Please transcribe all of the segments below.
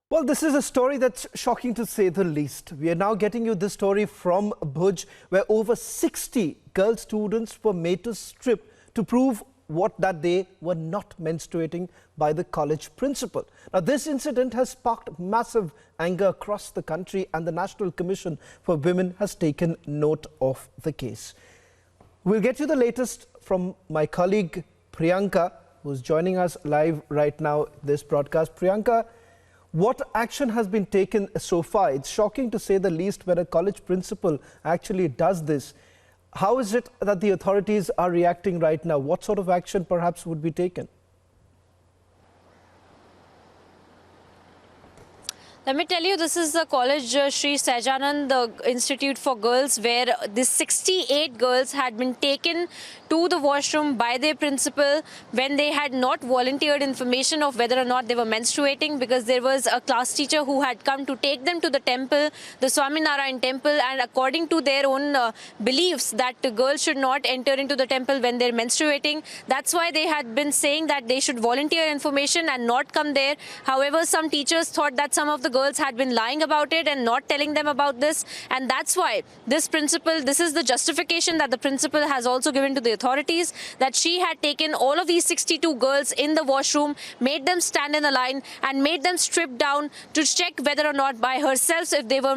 Well, this is a story that's shocking to say the least. We are now getting you this story from Bhuj, where over 60 girl students were made to strip to prove that they were not menstruating by the college principal. Now, this incident has sparked massive anger across the country, and the National Commission for Women has taken note of the case. We'll get you the latest from my colleague Priyanka, who's joining us live right now, this broadcast. Priyanka, what action has been taken so far? It's shocking to say the least when a college principal actually does this. How is it that the authorities are reacting right now? What sort of action perhaps would be taken? Let me tell you, this is the college Sri Sajanand, the Institute for Girls, where these 68 girls had been taken to the washroom by their principal when they had not volunteered information of whether or not they were menstruating, because there was a class teacher who had come to take them to the temple, the Swaminarayan temple, and according to their own beliefs that girls should not enter into the temple when they're menstruating. That's why they had been saying that they should volunteer information and not come there. However, some teachers thought that some of the girls had been lying about it and not telling them about this, and that's why this is the justification that the principal has also given to the authorities, that she had taken all of these 62 girls in the washroom, made them stand in a line and made them strip down to check whether or not by herself if they were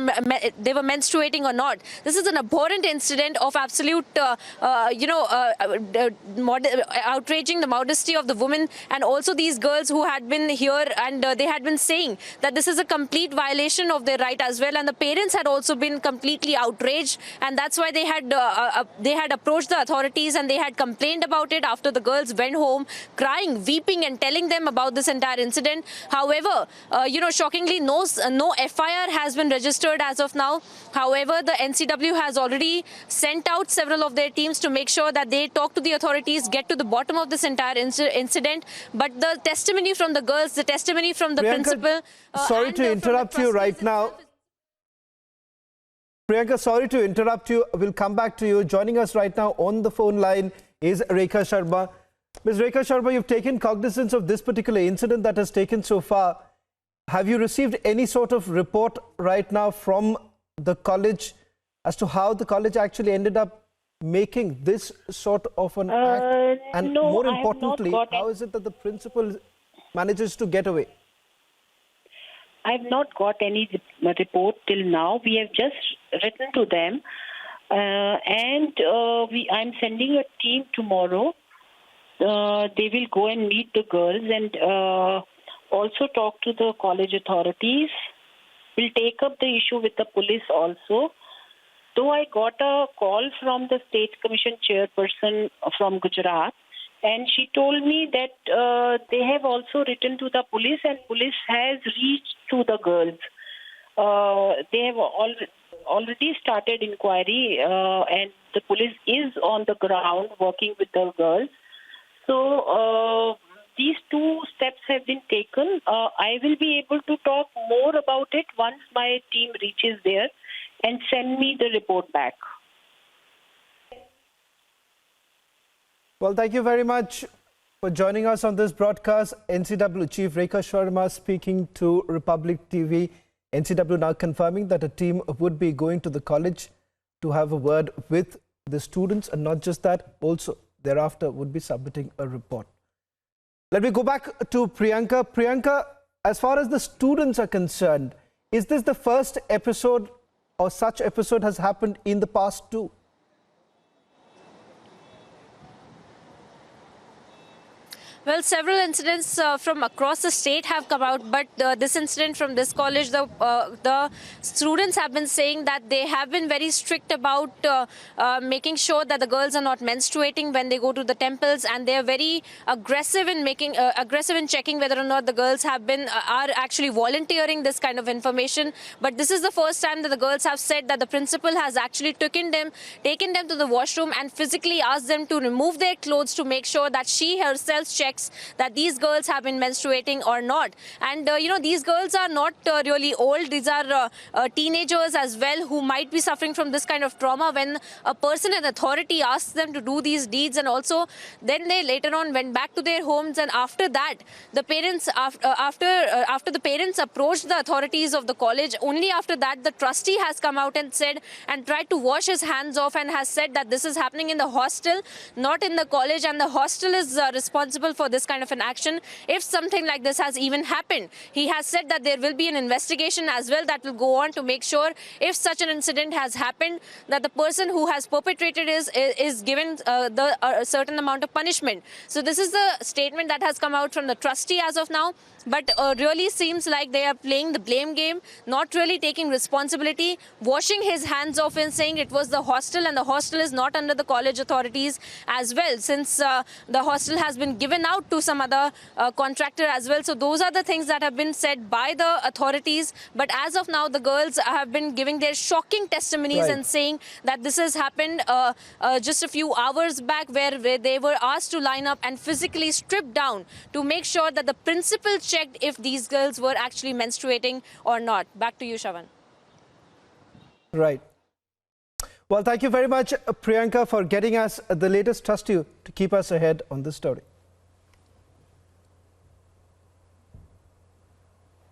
menstruating or not. This is an abhorrent incident of absolute outraging the modesty of the women, and also these girls who had been here, and they had been saying that this is a complete violation of their right as well, and the parents had also been completely outraged, and that's why they had approached the authorities and they had complained about it after the girls went home crying, weeping, and telling them about this entire incident. However, shockingly, no FIR has been registered as of now. However, the NCW has already sent out several of their teams to make sure that they talk to the authorities, get to the bottom of this entire incident. But the testimony from the girls, the testimony from the Priyanka, principal... sorry to interrupt you right now. Priyanka, sorry to interrupt you. We'll come back to you. Joining us right now on the phone line is Rekha Sharma. Ms. Rekha Sharma, you've taken cognizance of this particular incident that has taken so far. Have you received any sort of report right now from the college as to how the college actually ended up making this sort of an act? And no, more importantly, how is it that the principal manages to get away? I have not got any report till now. We have just written to them, and I'm sending a team tomorrow. They will go and meet the girls and also talk to the college authorities. We'll take up the issue with the police also. Though I got a call from the State Commission chairperson from Gujarat, and she told me that they have also written to the police, and police has reached to the girls. They have already started inquiry, and the police is on the ground working with the girls. So these two steps have been taken. I will be able to talk more about it once my team reaches there and send me the report back. Well, thank you very much for joining us on this broadcast. NCW Chief Rekha Sharma speaking to Republic TV. NCW now confirming that a team would be going to the college to have a word with the students, and not just that, also thereafter would be submitting a report. Let me go back to Priyanka. Priyanka, as far as the students are concerned, is this the first episode or such episode has happened in the past too? Well, several incidents from across the state have come out, but this incident from this college, the students have been saying that they have been very strict about making sure that the girls are not menstruating when they go to the temples, and they are very aggressive in checking whether or not the girls are actually volunteering this kind of information. But this is the first time that the girls have said that the principal has actually taken them to the washroom and physically asked them to remove their clothes to make sure that she herself checks checks that these girls have been menstruating or not. And, these girls are not really old. These are teenagers as well who might be suffering from this kind of trauma when a person in authority asks them to do these deeds. And also then they later on went back to their homes, and after that the parents after the parents approached the authorities of the college, only after that the trustee has come out and said and tried to wash his hands off and has said that this is happening in the hostel, not in the college, and the hostel is responsible for this kind of an action if something like this has even happened. He has said that there will be an investigation as well that will go on to make sure if such an incident has happened that the person who has perpetrated is given a certain amount of punishment. So this is the statement that has come out from the trustee as of now. But really seems like they are playing the blame game, not really taking responsibility, washing his hands off and saying it was the hostel, and the hostel is not under the college authorities as well, since the hostel has been given out to some other contractor as well. So those are the things that have been said by the authorities. But as of now, the girls have been giving their shocking testimonies and saying that this has happened just a few hours back, where they were asked to line up and physically strip down to make sure that the principal checked if these girls were actually menstruating or not. Back to you, Shravan. Right. Well, thank you very much, Priyanka, for getting us the latest. Trust you to keep us ahead on this story.